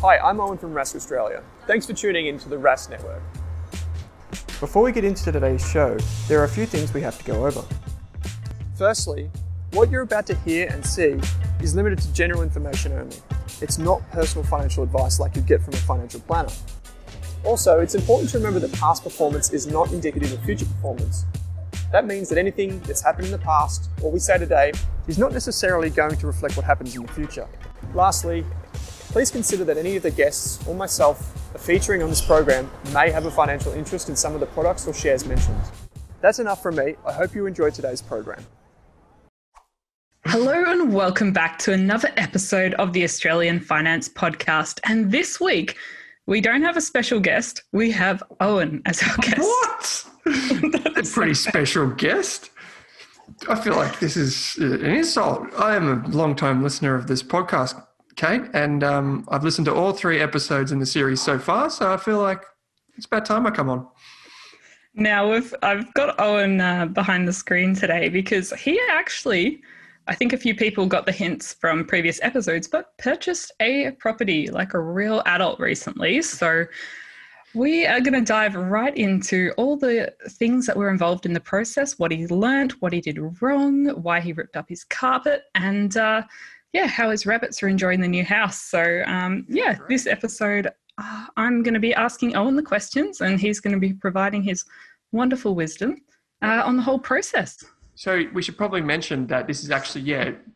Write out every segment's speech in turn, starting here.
Hi, I'm Owen from Rask Australia. Thanks for tuning in to the Rask Network. Before we get into today's show, there are a few things we have to go over. Firstly, what you're about to hear and see is limited to general information only. It's not personal financial advice like you'd get from a financial planner. Also, it's important to remember that past performance is not indicative of future performance. That means that anything that's happened in the past, or we say today, is not necessarily going to reflect what happens in the future. Lastly, please consider that any of the guests or myself are featuring on this program may have a financial interest in some of the products or shares mentioned. That's enough from me. I hope you enjoyed today's program. Hello and welcome back to another episode of the Australian Finance Podcast. And this week, we don't have a special guest. We have Owen as our guest. What? A pretty special guest? I feel like this is an insult. I am a long-time listener of this podcast, Kate, and I've listened to all 3 episodes in the series so far, so I feel like it's about time I come on. Now, I've got Owen behind the screen today because he actually, I think a few people got the hints from previous episodes, but purchased a property like a real adult recently. So we are going to dive right into all the things that were involved in the process, what he learnt, what he did wrong, why he ripped up his carpet, and how his rabbits are enjoying the new house. So this episode, I'm going to be asking Owen the questions and he's going to be providing his wonderful wisdom on the whole process. So we should probably mention that this is actually,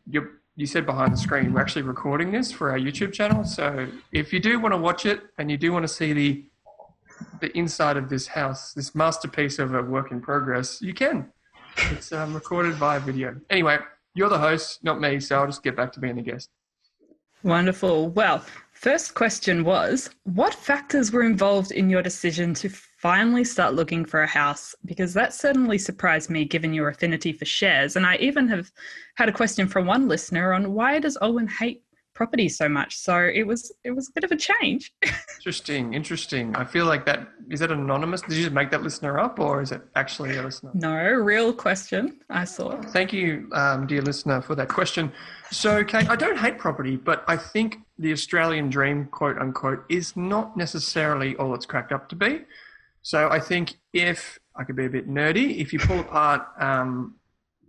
you said behind the screen, we're actually recording this for our YouTube channel. So if you do want to watch it and you do want to see the inside of this house, this masterpiece of a work in progress, you can. It's recorded via video. Anyway, you're the host, not me, so I'll just get back to being the guest. Wonderful. Well, first question was, what factors were involved in your decision to finally start looking for a house? Because that certainly surprised me given your affinity for shares. And I even have had a question from one listener on why does Owen hate property so much? So it was a bit of a change. Interesting. I feel like is that anonymous? Did you just make that listener up or is it actually a listener? No, real question I saw. Thank you, dear listener, for that question. So, Kate, I don't hate property, but I think the Australian dream, quote unquote, is not necessarily all it's cracked up to be. So I think if I could be a bit nerdy, if you pull apart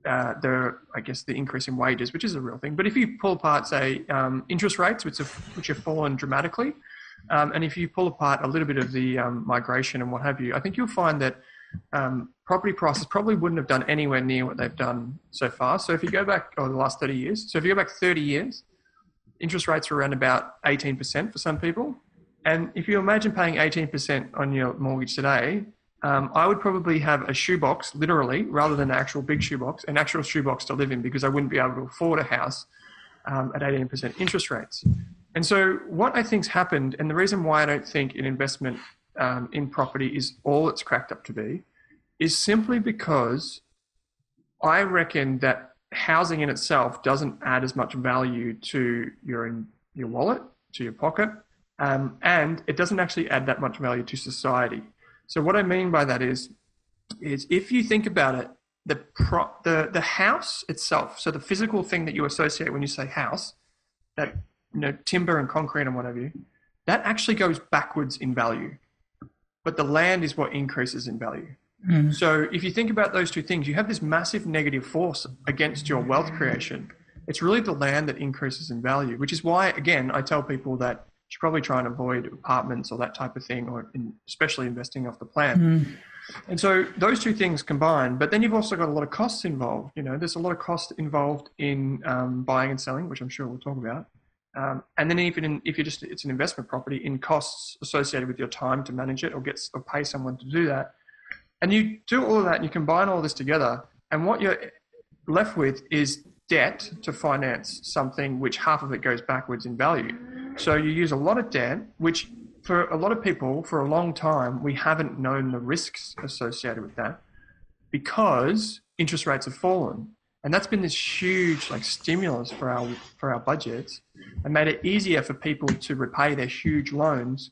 the increase in wages, which is a real thing, but if you pull apart, say, interest rates, which have fallen dramatically, and if you pull apart a little bit of the migration and what have you, I think you'll find that property prices probably wouldn't have done anywhere near what they've done so far. So if you go back over the last 30 years, so if you go back 30 years, interest rates were around about 18% for some people. And if you imagine paying 18% on your mortgage today, I would probably have a shoebox, literally, rather than an actual big shoebox, an actual shoebox to live in because I wouldn't be able to afford a house at 18% interest rates. And so what I think's happened, and the reason why I don't think an investment in property is all it's cracked up to be, is simply because I reckon that housing in itself doesn't add as much value to your wallet, to your pocket, and it doesn't actually add that much value to society. So what I mean by that is if you think about it, the house itself, so the physical thing that you associate when you say house, that timber and concrete and what have you, that actually goes backwards in value. But the land is what increases in value. Mm. So if you think about those two things, you have this massive negative force against your wealth creation. It's really the land that increases in value, which is why, again, I tell people that you should probably try and avoid apartments or that type of thing, or especially investing off the plan. Mm. And so those two things combined, but then you've also got a lot of costs involved. There's a lot of cost involved in buying and selling, which I'm sure we'll talk about. And then even if it's an investment property, in costs associated with your time to manage it or pay someone to do that. And you do all of that and you combine all this together, and what you're left with is debt to finance something which half of it goes backwards in value. So you use a lot of debt, which for a lot of people for a long time, we haven't known the risks associated with that because interest rates have fallen. And that's been this huge stimulus for our budgets and made it easier for people to repay their huge loans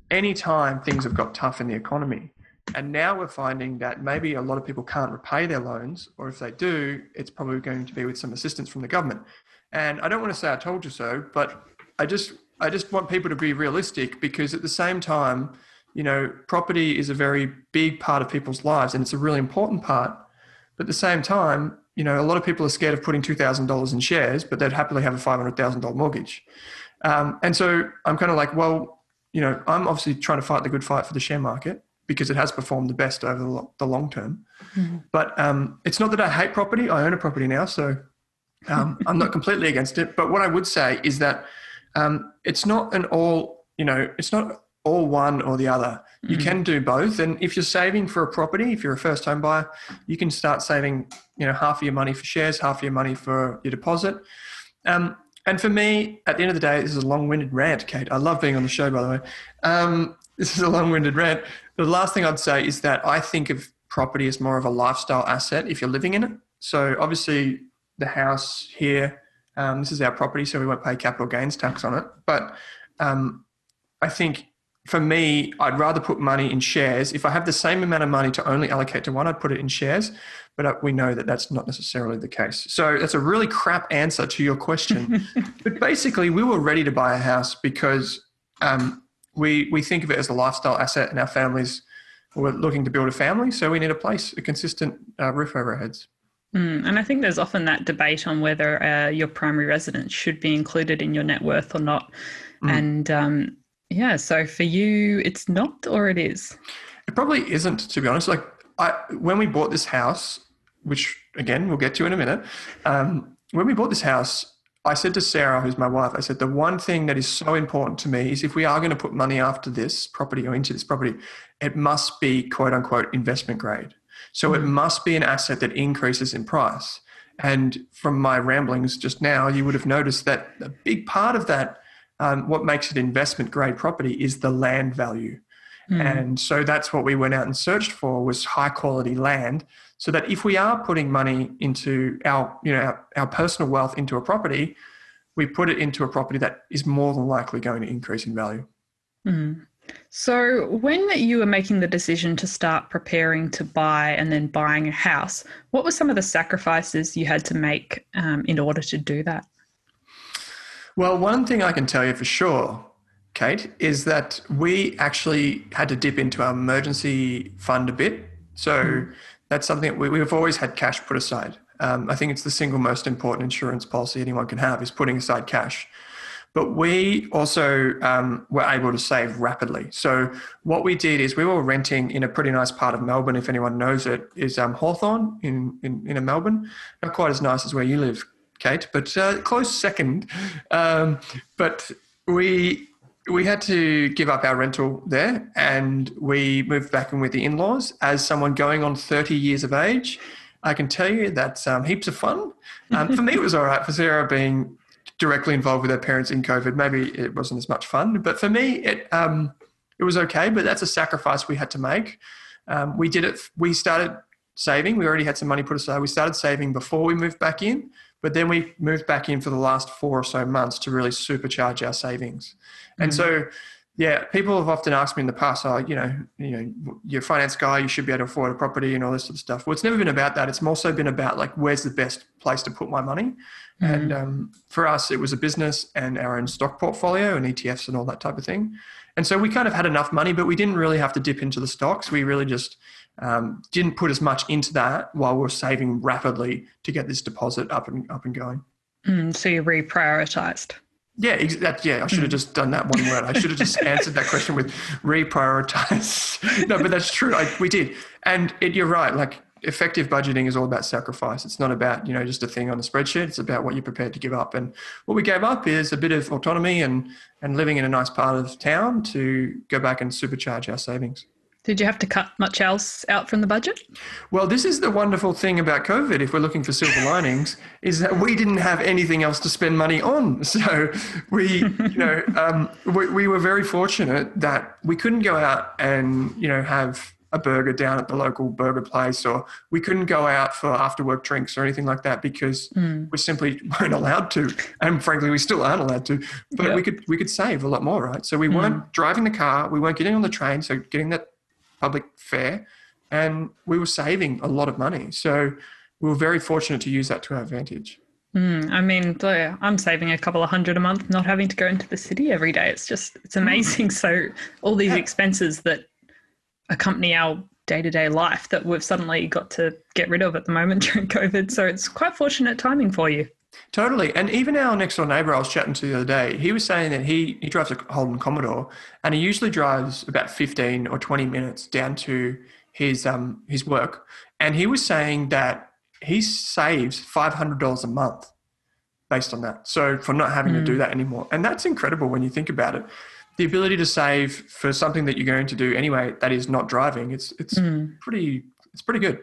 anytime things have got tough in the economy. And now we're finding that maybe a lot of people can't repay their loans, or if they do, it's probably going to be with some assistance from the government. And I don't want to say I told you so, but I just I just want people to be realistic, because at the same time, property is a very big part of people's lives and it's a really important part. But at the same time, a lot of people are scared of putting $2,000 in shares, but they'd happily have a $500,000 mortgage. And so I'm kind of like, well, I'm obviously trying to fight the good fight for the share market because it has performed the best over the long term. Mm-hmm. But it's not that I hate property. I own a property now, so I'm not completely against it. But what I would say is that it's not it's not all one or the other. You can do both. And if you're saving for a property, if you're a first home buyer, you can start saving, half of your money for shares, half of your money for your deposit. And for me, at the end of the day, this is a long-winded rant, Kate. I love being on the show, by the way. This is a long-winded rant. The last thing I'd say is that I think of property as more of a lifestyle asset if you're living in it. So obviously the house here, this is our property, so we won't pay capital gains tax on it. But I think for me, I'd rather put money in shares. If I have the same amount of money to only allocate to one, I'd put it in shares. But we know that that's not necessarily the case. So that's a really crap answer to your question. But basically, we were ready to buy a house because we think of it as a lifestyle asset, and our families were looking to build a family. So we need a place, a consistent roof over our heads. And I think there's often that debate on whether your primary residence should be included in your net worth or not. And so for you, it's not, or it is? It probably isn't, to be honest. Like when we bought this house, which again, we'll get to in a minute. When we bought this house, I said to Sarah, who's my wife, I said, the one thing that is so important to me is if we are going to put money after this property or into this property, it must be quote unquote investment grade. So it must be an asset that increases in price. And from my ramblings just now, you would have noticed that a big part of that, what makes it investment grade property is the land value. And so that's what we went out and searched for, was high quality land, so that if we are putting money into our personal wealth into a property, we put it into a property that is more than likely going to increase in value. So when you were making the decision to start preparing to buy and then buying a house, what were some of the sacrifices you had to make in order to do that? Well, one thing I can tell you for sure, Kate, is that we actually had to dip into our emergency fund a bit. So that's something that we've always had cash put aside. I think it's the single most important insurance policy anyone can have, is putting aside cash. But we also were able to save rapidly. So what we did is we were renting in a pretty nice part of Melbourne, if anyone knows it, is Hawthorn in Melbourne. Not quite as nice as where you live, Kate, but close second. But we had to give up our rental there, and we moved back in with the in-laws. As someone going on 30 years of age, I can tell you that's heaps of fun. For me, it was all right. For Sarah, being directly involved with her parents in COVID, maybe it wasn't as much fun. But for me, it was okay. But that's a sacrifice we had to make. We did it. We started saving. We already had some money put aside. We started saving before we moved back in. But then we moved back in for the last 4 or so months to really supercharge our savings. And so, people have often asked me in the past, you're a finance guy, you should be able to afford a property and all this sort of stuff. Well, it's never been about that. It's more so been about like, where's the best place to put my money? And for us, it was a business and our own stock portfolio and ETFs and all that type of thing. And so we kind of had enough money, but we didn't really have to dip into the stocks. We really just didn't put as much into that while we're saving rapidly to get this deposit up and going. So you reprioritized. Yeah, I should have just done that one word. I should have just answered that question with reprioritize. No, but that's true. We did. And you're right. Like, effective budgeting is all about sacrifice. It's not about, just a thing on a spreadsheet. It's about what you're prepared to give up. And what we gave up is a bit of autonomy and living in a nice part of town to go back and supercharge our savings. Did you have to cut much else out from the budget? Well, this is the wonderful thing about COVID, if we're looking for silver linings, is that we didn't have anything else to spend money on. So we were very fortunate that we couldn't go out and, have a burger down at the local burger place, or we couldn't go out for after work drinks or anything like that because we simply weren't allowed to. And frankly, we still aren't allowed to, but we could save a lot more, right? So we weren't driving the car, we weren't getting on the train, so getting that public fare, and we were saving a lot of money. So we were very fortunate to use that to our advantage. I mean, I'm saving a couple of $100 a month, not having to go into the city every day. It's amazing. So all these expenses that accompany our day-to-day life that we've suddenly got to get rid of at the moment during COVID. So it's quite fortunate timing for you. Totally. And even our next door neighbour I was chatting to the other day, he was saying that he drives a Holden Commodore, and he usually drives about 15 or 20 minutes down to his work. And he was saying that he saves $500 a month based on that. So for not having to do that anymore. And that's incredible when you think about it. The ability to save for something that you're going to do anyway that is not driving, it's pretty good.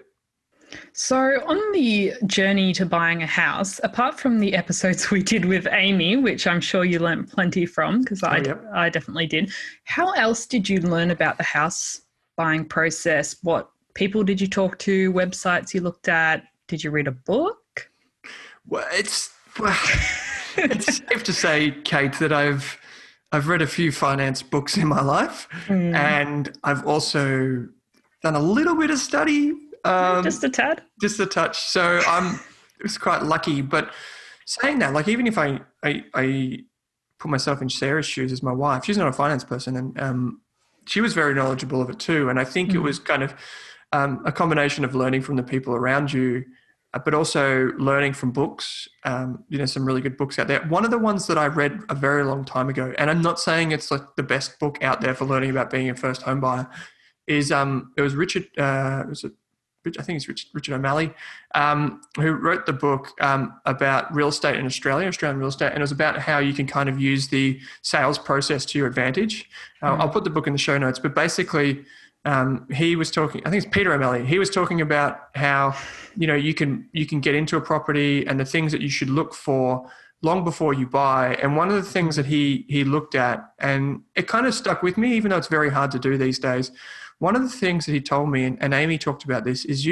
So on the journey to buying a house, apart from the episodes we did with Amy, which I'm sure you learnt plenty from, because I definitely did, how else did you learn about the house buying process? What people did you talk to, websites you looked at? Did you read a book? Well, it's safe to say, Kate, that I've read a few finance books in my life, and I've also done a little bit of study. Just a tad? Just a touch. So it's quite lucky. But saying that, like, even if I put myself in Sarah's shoes as my wife, she's not a finance person, and she was very knowledgeable of it too. And I think it was kind of a combination of learning from the people around you, but also learning from books, some really good books out there. One of the ones that I read a very long time ago, and I'm not saying it's like the best book out there for learning about being a first home buyer, is it was Richard, I think it's Richard O'Malley, who wrote the book about real estate in Australian real estate, and it was about how you can kind of use the sales process to your advantage. I'll put the book in the show notes, but basically he was talking, I think it's Peter O'Malley, he was talking about how, you can get into a property and the things that you should look for long before you buy. And one of the things that he looked at, and it kind of stuck with me, even though it's very hard to do these days. One of the things that he told me, and Amy talked about this, is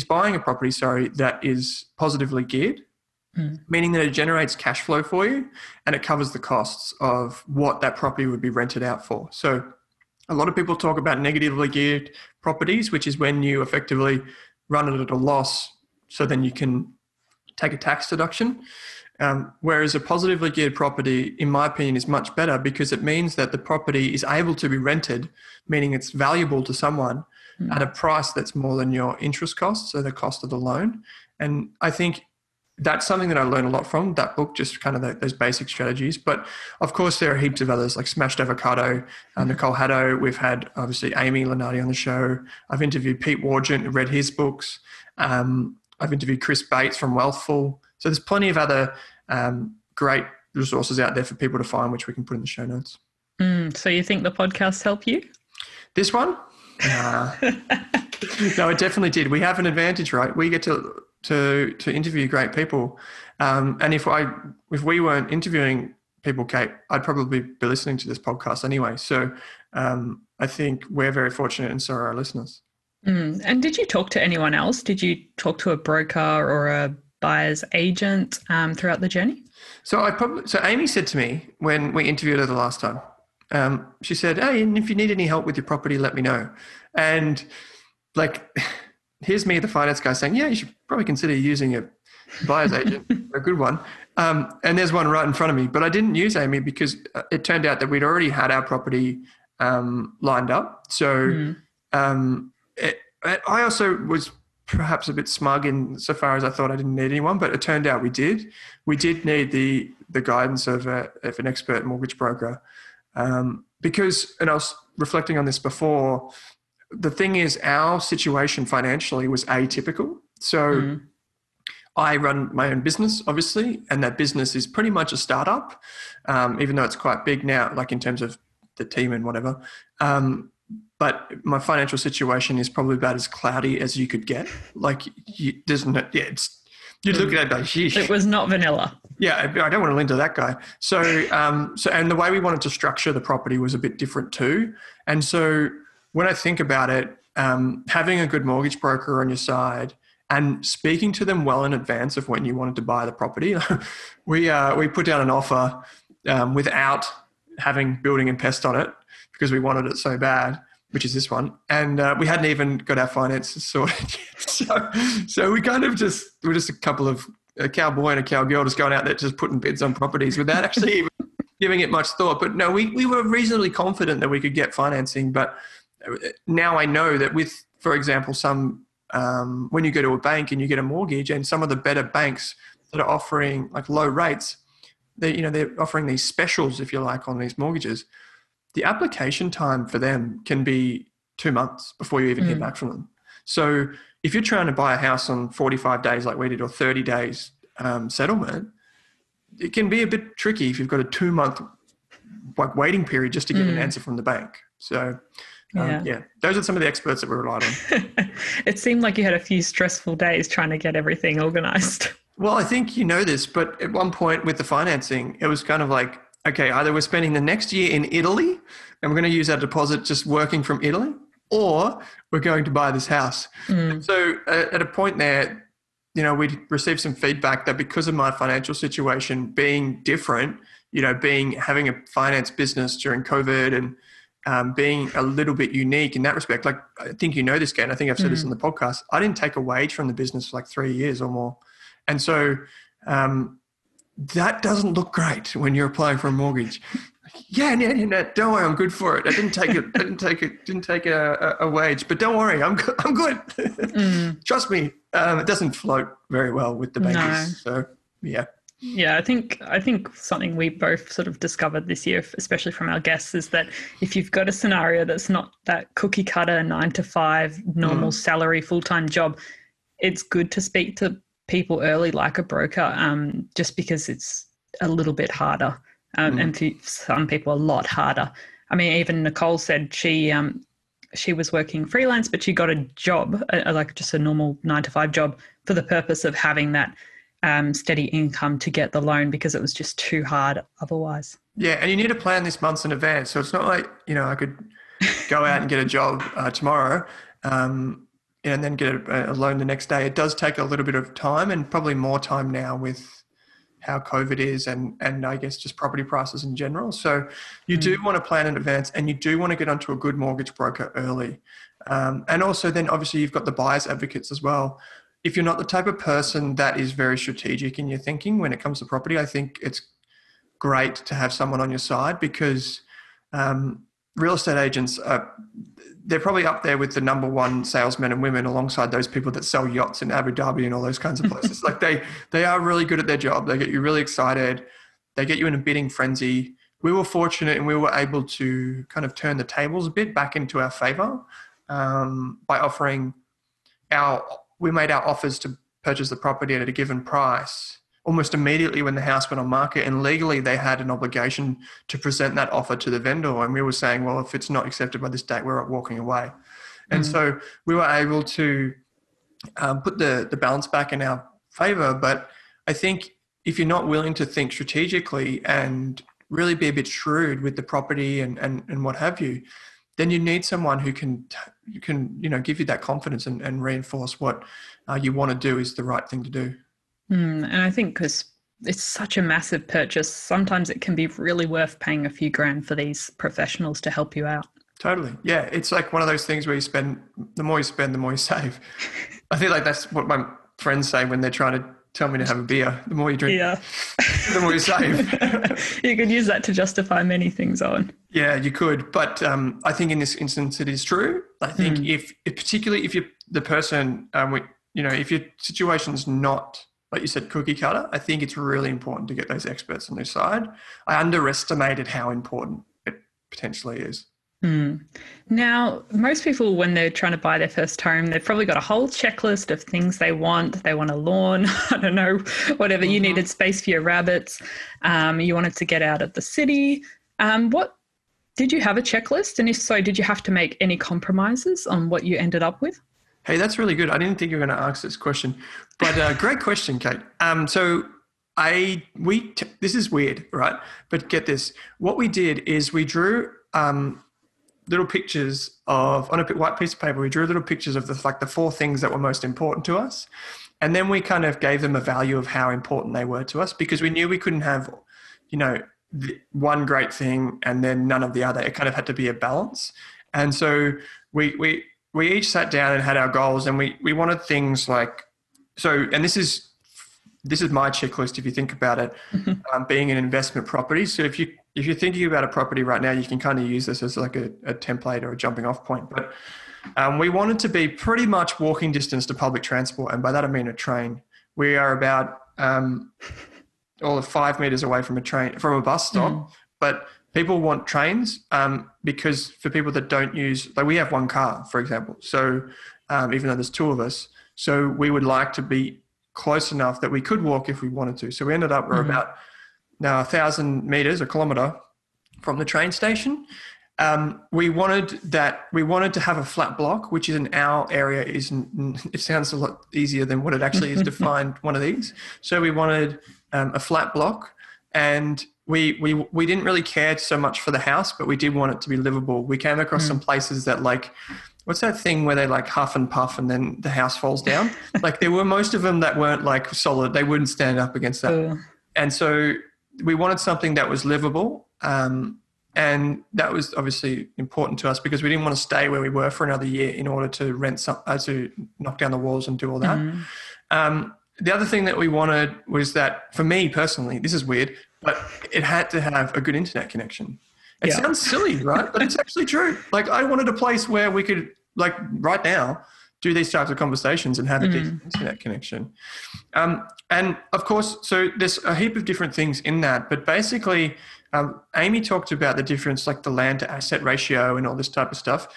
buying a property, that is positively geared, meaning that it generates cash flow for you and it covers the costs of what that property would be rented out for. So a lot of people talk about negatively geared properties, which is when you effectively run it at a loss, so then you can take a tax deduction. Whereas a positively geared property, in my opinion, is much better because it means that the property is able to be rented, meaning it's valuable to someone at a price that's more than your interest costs, so the cost of the loan. And I think that's something that I learned a lot from that book, just kind of those basic strategies. But of course, there are heaps of others like Smashed Avocado, Nicole Haddo. We've had obviously Amy Lenardi on the show. I've interviewed Pete Wargent and read his books. I've interviewed Chris Bates from Wealthful. So there's plenty of other great resources out there for people to find, which we can put in the show notes. So you think the podcasts help you? This one? No, it definitely did. We have an advantage, right? We get to interview great people. And if we weren't interviewing people, Kate, I'd probably be listening to this podcast anyway. So I think we're very fortunate, and so are our listeners. And did you talk to anyone else? Did you talk to a broker or a buyer's agent throughout the journey? So Amy said to me when we interviewed her the last time, she said, "Hey, and if you need any help with your property, let me know." And here's me, the finance guy, saying, "Yeah, you should probably consider using a buyer's agent, a good one." And there's one right in front of me, but I didn't use Amy because it turned out that we'd already had our property lined up. So I also was perhaps a bit smug in so far as I thought I didn't need anyone, but it turned out we did. We did need the guidance of an expert mortgage broker because, and I was reflecting on this before, the thing is our situation financially was atypical. So I run my own business, obviously, and that business is pretty much a startup, even though it's quite big now, like in terms of the team and whatever. But my financial situation is probably about as cloudy as you could get. You look at it like, sheesh. It was not vanilla. Yeah, I don't want to lend to that guy. So and the way we wanted to structure the property was a bit different too. And so when I think about it, having a good mortgage broker on your side and speaking to them well in advance of when you wanted to buy the property, we put down an offer without having building and pest on it because we wanted it so bad, which is this one. And we hadn't even got our finances sorted yet. So we kind of we're just a couple of a cowboy and a cowgirl just going out there just putting bids on properties without actually even giving it much thought. But no, we were reasonably confident that we could get financing. But now I know that with, for example, when you go to a bank and you get a mortgage, and some of the better banks that are offering like low rates, they're offering these specials, if you like, on these mortgages. The application time for them can be 2 months before you even hear back from them. So if you're trying to buy a house on 45 days like we did, or 30 days settlement, it can be a bit tricky if you've got a 2 month waiting period just to get an answer from the bank. So those are some of the experts that we relied on. It seemed like you had a few stressful days trying to get everything organized. Well, I think you know this, but at one point with the financing, it was kind of like, okay, either we're spending the next year in Italy and we're going to use our deposit just working from Italy, or we're going to buy this house. So at a point there, we received some feedback that because of my financial situation being different, having a finance business during COVID and being a little bit unique in that respect. Like, I think you know this, Ken, I think I've said this on the podcast. I didn't take a wage from the business for like 3 years or more. And so that doesn't look great when you're applying for a mortgage. Yeah, don't worry, I'm good for it. I didn't take a wage, but don't worry, I'm good. Trust me, it doesn't float very well with the bankers. No. So yeah. Yeah, I think something we both sort of discovered this year, especially from our guests, is that if you've got a scenario that's not that cookie cutter 9 to 5 normal salary full-time job, it's good to speak to people early like a broker, just because it's a little bit harder, and for some people a lot harder. I mean, even Nicole said she was working freelance, but she got a job, like just a normal 9 to 5 job, for the purpose of having that steady income to get the loan, because it was just too hard otherwise. Yeah, and you need to plan this months in advance. So it's not like, I could go out and get a job tomorrow and then get a loan the next day. It does take a little bit of time, and probably more time now with how COVID is and I guess just property prices in general. So you do want to plan in advance, and you do want to get onto a good mortgage broker early. And also then obviously you've got the buyer's advocates as well. If you're not the type of person that is very strategic in your thinking when it comes to property, I think it's great to have someone on your side, because real estate agents they're probably up there with the number one salesmen and women, alongside those people that sell yachts in Abu Dhabi and all those kinds of places. Like they are really good at their job. They get you really excited. They get you in a bidding frenzy. We were fortunate, and we were able to kind of turn the tables a bit back into our favor by offering we made our offers to purchase the property at a given price almost immediately when the house went on market, and legally they had an obligation to present that offer to the vendor. And we were saying, well, if it's not accepted by this date, we're walking away. And so we were able to put the balance back in our favor. But I think if you're not willing to think strategically and really be a bit shrewd with the property and what have you, then you need someone who can give you that confidence and reinforce what you want to do is the right thing to do. And I think because it's such a massive purchase, sometimes it can be really worth paying a few grand for these professionals to help you out. Totally. Yeah. It's like one of those things where the more you spend, the more you save. I feel like that's what my friends say when they're trying to tell me to have a beer. The more you drink, the more you save. You could use that to justify many things, Owen. Yeah, you could. But I think in this instance, it is true. I think particularly if you're the person, if your situation's not, like you said, cookie cutter, I think it's really important to get those experts on their side. I underestimated how important it potentially is. Now, most people, when they're trying to buy their first home, they've probably got a whole checklist of things they want. They want a lawn, I don't know, whatever. You needed space for your rabbits. You wanted to get out of the city. Did you have a checklist? And if so, did you have to make any compromises on what you ended up with? Hey, that's really good. I didn't think you were going to ask this question, but great question, Kate. This is weird, right? But get this. What we did is we drew little pictures on a white piece of paper. We drew little pictures of the 4 things that were most important to us. And then we kind of gave them a value of how important they were to us, because we knew we couldn't have, one great thing and then none of the other. It kind of had to be a balance. And so we each sat down and had our goals, and we wanted things like, and this is this is my checklist if you think about it, being an investment property. So if you're thinking about a property right now, you can kind of use this as like a template or a jumping off point. But we wanted to be pretty much walking distance to public transport, and by that I mean a train. We are about all of 5 meters away from a bus stop, but people want trains because for people that don't use, like we have one car, for example. So even though there's two of us, so we would like to be close enough that we could walk if we wanted to. So we ended up, we're about now 1,000 meters, a kilometer from the train station. We wanted to have a flat block, which in our area it sounds a lot easier than what it actually is to find one of these. So we wanted a flat block, and we didn't really care so much for the house, but we did want it to be livable. We came across some places that like, what's that thing where they like huff and puff and then the house falls down? Like there were most of them that weren't like solid. They wouldn't stand up against that. And so we wanted something that was livable. And that was obviously important to us because we didn't want to stay where we were for another year in order to to knock down the walls and do all that. The other thing that we wanted was that, for me personally, this is weird, but it had to have a good internet connection. It sounds silly, right? But it's actually true. Like I wanted a place where we could, like right now, do these types of conversations and have a decent internet connection. And of course, so there's a heap of different things in that, but basically Amy talked about the difference, like the land to asset ratio and all this type of stuff.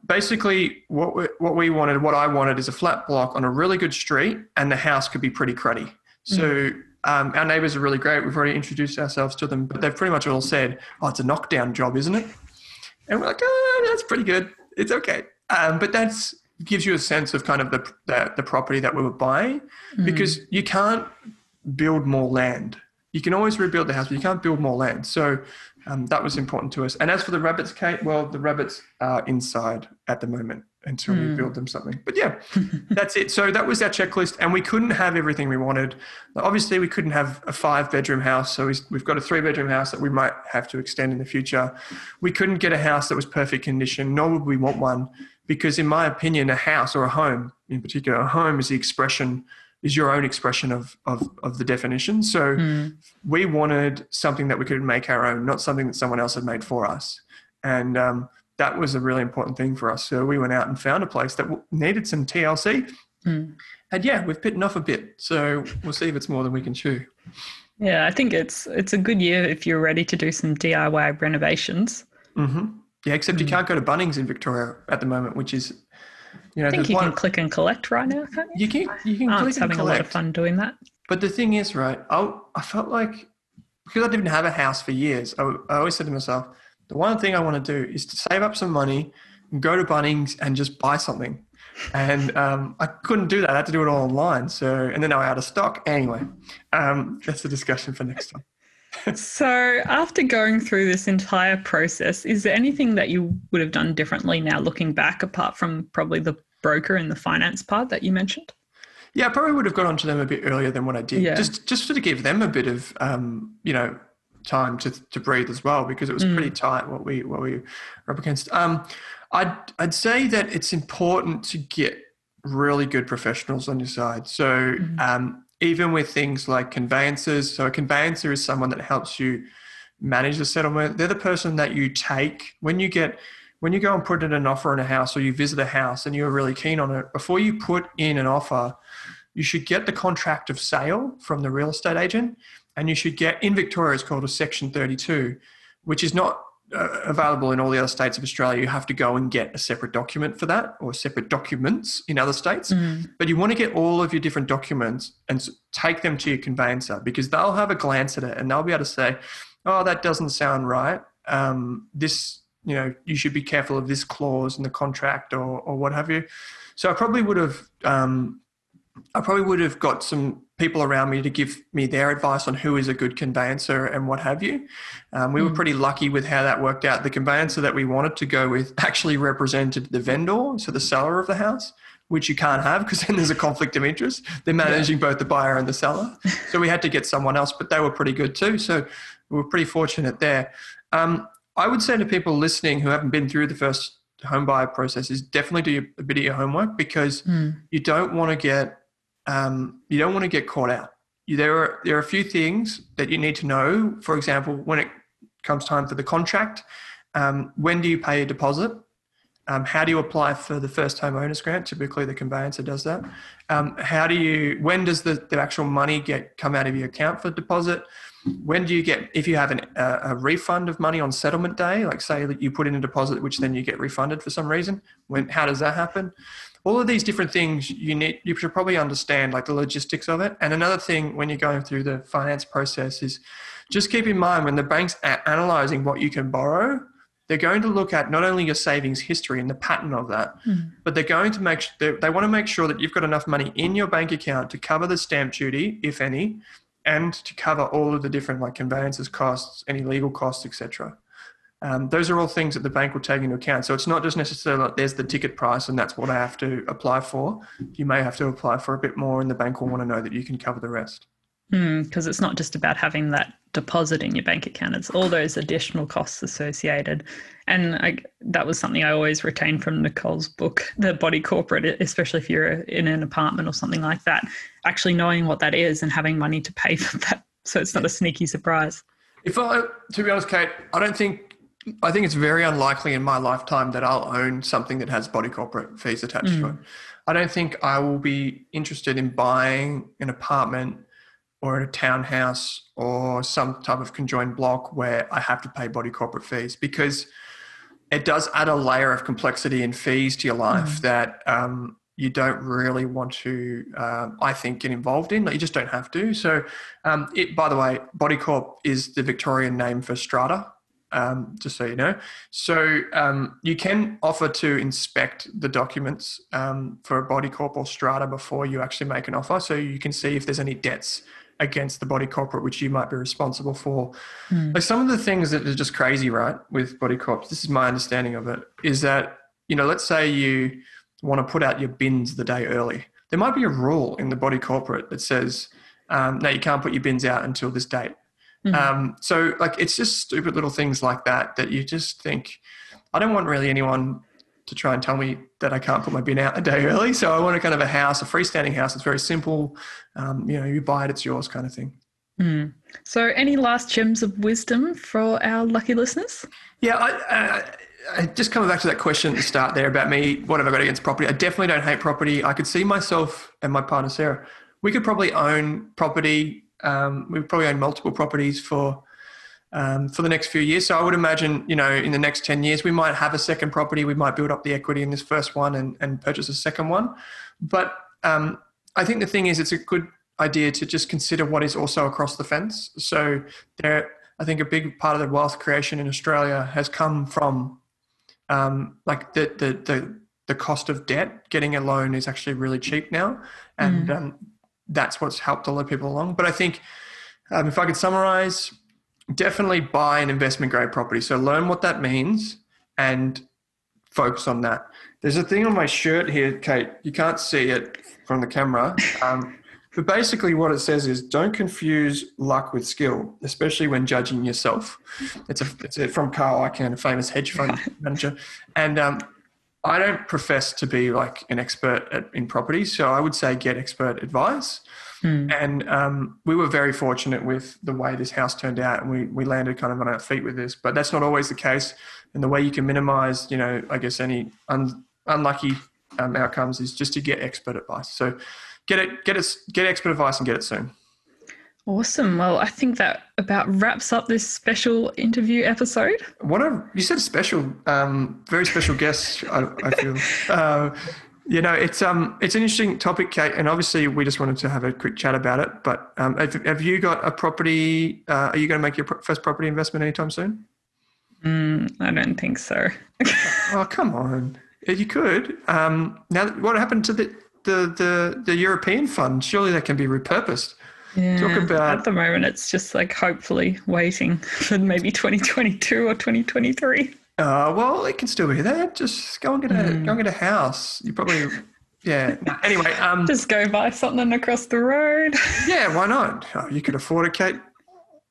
Basically what I wanted is a flat block on a really good street, and the house could be pretty cruddy. So our neighbours are really great. We've already introduced ourselves to them, but they've pretty much all said, "Oh, it's a knockdown job, isn't it?" And we're like, "Oh, that's pretty good. It's okay." But that's gives you a sense of kind of the property that we were buying, because you can't build more land. You can always rebuild the house, but you can't build more land. So that was important to us. And as for the rabbits, Kate, well, the rabbits are inside at the moment until we build them something. But yeah, that's it. So that was our checklist, and we couldn't have everything we wanted. Obviously, we couldn't have a 5-bedroom house, so we've got a 3-bedroom house that we might have to extend in the future. We couldn't get a house that was perfect condition, nor would we want one, because in my opinion, a house, or a home in particular, a home is your own expression of the definition. So we wanted something that we could make our own, not something that someone else had made for us. And that was a really important thing for us. So we went out and found a place that needed some TLC. And yeah, we've bitten off a bit. So we'll see if it's more than we can chew. Yeah, I think it's a good year if you're ready to do some DIY renovations. Yeah, except you can't go to Bunnings in Victoria at the moment, which is... I think you can click and collect right now, can't you? You can click and collect. Having a lot of fun doing that. But the thing is, right, I felt like, because I didn't have a house for years, I always said to myself, the one thing I want to do is to save up some money and go to Bunnings and just buy something. And I couldn't do that. I had to do it all online. And then I was out of stock. Anyway, that's a discussion for next time. So after going through this entire process, is there anything that you would have done differently now looking back, apart from probably the broker and the finance part that you mentioned? Yeah, I probably would have got onto them a bit earlier than what I did, just to give them a bit of time to breathe as well, because it was pretty tight what we were up against. I'd say that it's important to get really good professionals on your side. So even with things like conveyancers. So a conveyancer is someone that helps you manage the settlement. They're the person that you take when you go and put in an offer on a house, or you visit a house and you're really keen on it. Before you put in an offer, you should get the contract of sale from the real estate agent, and you should get, in Victoria, it's called a Section 32, which is not available in all the other states of Australia. You have to go and get a separate document for that, or separate documents in other states. But you want to get all of your different documents and take them to your conveyancer, because they'll have a glance at it and they'll be able to say, "Oh, that doesn't sound right. You should be careful of this clause in the contract," or what have you. So I probably would have got some people around me to give me their advice on who is a good conveyancer and what have you. We were pretty lucky with how that worked out. The conveyancer that we wanted to go with actually represented the vendor, so the seller of the house, which you can't have because then there's a conflict of interest. They're managing both the buyer and the seller. So we had to get someone else, but they were pretty good too. So we were pretty fortunate there. I would say to people listening who haven't been through the first home buyer process is definitely do a bit of your homework, because you don't want to get you don't want to get caught out. There are a few things that you need to know. For example, when it comes time for the contract, when do you pay a deposit? How do you apply for the first home owners grant? Typically the conveyancer does that. When does the actual money come out of your account for deposit? When do you get, if you have a refund of money on settlement day, like say that you put in a deposit, which then you get refunded for some reason, how does that happen? All of these different things you should probably understand, like the logistics of it. And another thing when you're going through the finance process is just keep in mind when the bank's analyzing what you can borrow, they're going to look at not only your savings history and the pattern of that, but they're going to they want to make sure that you've got enough money in your bank account to cover the stamp duty, if any, and to cover all of the different like conveyances costs, any legal costs, etc. Those are all things that the bank will take into account. So it's not just necessarily like there's the ticket price and that's what I have to apply for. You may have to apply for a bit more and the bank will want to know that you can cover the rest. Because it's not just about having that deposit in your bank account, it's all those additional costs associated. And that was something I always retained from Nicole's book, The Body Corporate, especially if you're in an apartment or something like that, actually knowing what that is and having money to pay for that. So it's not a sneaky surprise. To be honest, Kate, I think it's very unlikely in my lifetime that I'll own something that has body corporate fees attached to it. I don't think I will be interested in buying an apartment or a townhouse or some type of conjoined block where I have to pay body corporate fees, because it does add a layer of complexity and fees to your life that you don't really want to, I think, get involved in. Like, you just don't have to. So by the way, Body Corp is the Victorian name for strata, just so you know. So you can offer to inspect the documents for a Body Corp or strata before you actually make an offer, so you can see if there's any debts against the body corporate which you might be responsible for. Like some of the things that are just crazy, right, with body corps, this is my understanding of it, is that, let's say you want to put out your bins the day early. There might be a rule in the body corporate that says, no, you can't put your bins out until this date. So like, it's just stupid little things like that you just think, I don't want really anyone to try and tell me that I can't put my bin out a day early. So I want a kind of a freestanding house. It's very simple. You buy it, it's yours kind of thing. So any last gems of wisdom for our lucky listeners? Yeah, I just coming back to that question at the start there about me, what have I got against property? I definitely don't hate property. I could see myself and my partner, Sarah, we could probably own property. We probably own multiple properties for the next few years. So I would imagine, in the next 10 years, we might have a second property. We might build up the equity in this first one and purchase a second one. But I think the thing is, it's a good idea to just consider what is also across the fence. So I think a big part of the wealth creation in Australia has come from like the cost of debt. Getting a loan is actually really cheap now. And that's what's helped a lot of people along. But I think if I could summarize, definitely buy an investment grade property. So learn what that means and focus on that. There's a thing on my shirt here, Kate. You can't see it from the camera. But basically what it says is, don't confuse luck with skill, especially when judging yourself. It's from Carl Icahn, a famous hedge fund manager. And I don't profess to be like an expert in property. So I would say get expert advice. And we were very fortunate with the way this house turned out, and we landed kind of on our feet with this, but that's not always the case. And the way you can minimize, I guess any unlucky outcomes is just to get expert advice. So get expert advice and get it soon. Awesome. Well, I think that about wraps up this special interview episode. You said special, very special guest, I feel. It's an interesting topic, Kate, and obviously we just wanted to have a quick chat about it. But have you got a property? Are you going to make your first property investment anytime soon? I don't think so. Oh, come on! You could. Now, what happened to the European fund? Surely that can be repurposed. Yeah. At the moment, it's just like hopefully waiting for maybe 2022 or 2023. Well, it can still be there. Just go and get a house. You probably, yeah. Anyway, just go buy something across the road. Yeah, why not? Oh, you could afford it, Kate.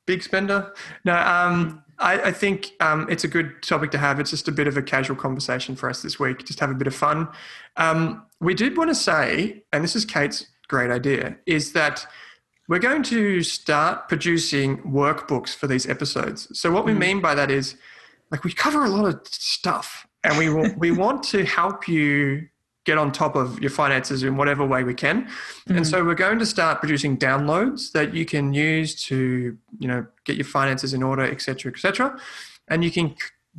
Big spender. No, I think it's a good topic to have. It's just a bit of a casual conversation for us this week. Just have a bit of fun. We did want to say, and this is Kate's great idea, is that we're going to start producing workbooks for these episodes. So what we mean by that is, like, we cover a lot of stuff, and we want to help you get on top of your finances in whatever way we can. And so we're going to start producing downloads that you can use to, get your finances in order, et cetera, et cetera. And you can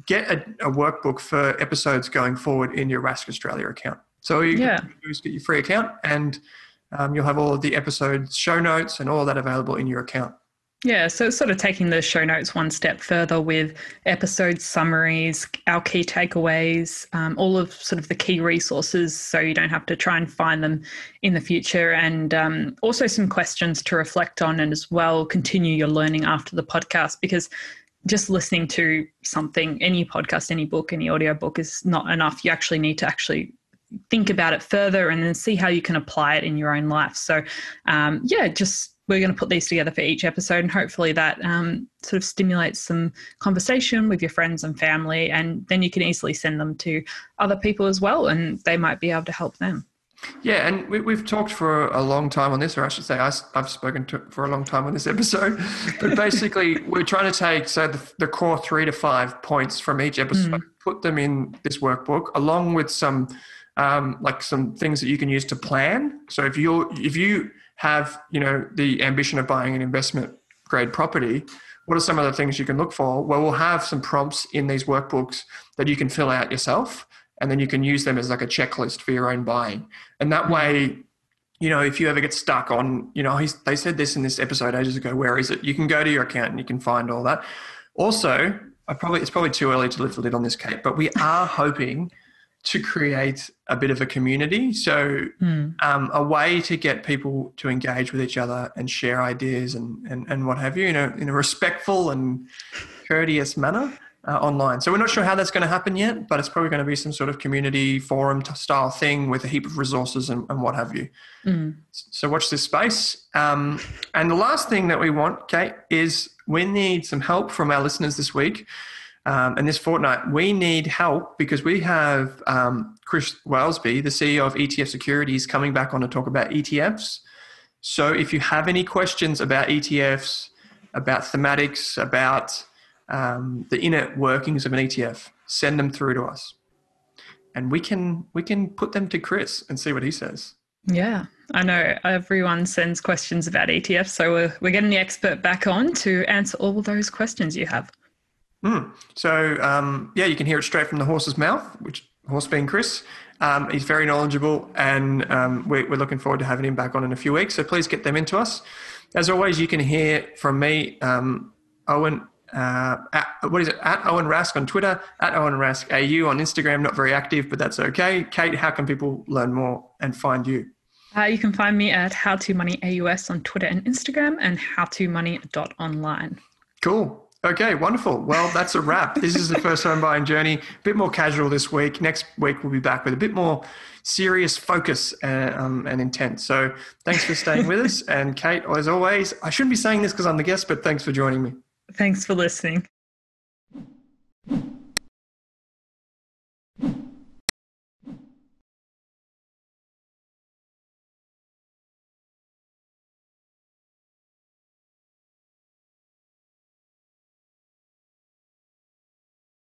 get a workbook for episodes going forward in your Rask Australia account. So you can just get your free account, and you'll have all of the episodes, show notes, and all of that available in your account. Yeah, so it's sort of taking the show notes one step further with episode summaries, our key takeaways, all of sort of the key resources, so you don't have to try and find them in the future, and also some questions to reflect on, and as well continue your learning after the podcast, because just listening to something, any podcast, any book, any audio book is not enough. You actually need to actually think about it further and then see how you can apply it in your own life. So we're going to put these together for each episode, and hopefully that sort of stimulates some conversation with your friends and family, and then you can easily send them to other people as well, and they might be able to help them. Yeah, and we've talked for a long time on this, or I should say I've spoken for a long time on this episode. But basically, we're trying to take the core 3 to 5 points from each episode, put them in this workbook, along with some some things that you can use to plan. So if you have the ambition of buying an investment grade property, what are some of the things you can look for? Well, we'll have some prompts in these workbooks that you can fill out yourself, and then you can use them as like a checklist for your own buying. And that way, if you ever get stuck on, they said this in this episode ages ago, where is it? You can go to your account and you can find all that. Also, it's probably too early to lift the lid on this, Kate, but we are hoping to create a bit of a community. So a way to get people to engage with each other and share ideas and what have you, in a respectful and courteous manner online. So we're not sure how that's going to happen yet, but it's probably going to be some sort of community forum style thing with a heap of resources and what have you. So watch this space. And the last thing that we want, Kate, is we need some help from our listeners this week. And this fortnight, we need help because we have Chris Walesby, the CEO of ETF Securities, coming back on to talk about ETFs. So if you have any questions about ETFs, about thematics, about the inner workings of an ETF, send them through to us. And we can put them to Chris and see what he says. Yeah, I know everyone sends questions about ETFs, so we're getting the expert back on to answer all those questions you have. So, you can hear it straight from the horse's mouth, which horse being Chris. He's very knowledgeable, and we're looking forward to having him back on in a few weeks. So please get them into us. As always, you can hear from me, Owen, at Owen Rask on Twitter, at Owen Rask AU on Instagram. Not very active, but that's okay. Kate, how can people learn more and find you? You can find me at HowToMoneyAUS on Twitter and Instagram, and howtomoney.online. Cool. Okay, wonderful. Well, that's a wrap. This is the first home buying journey. A bit more casual this week. Next week, we'll be back with a bit more serious focus and intent. So thanks for staying with us. And Kate, as always, I shouldn't be saying this because I'm the guest, but thanks for joining me. Thanks for listening.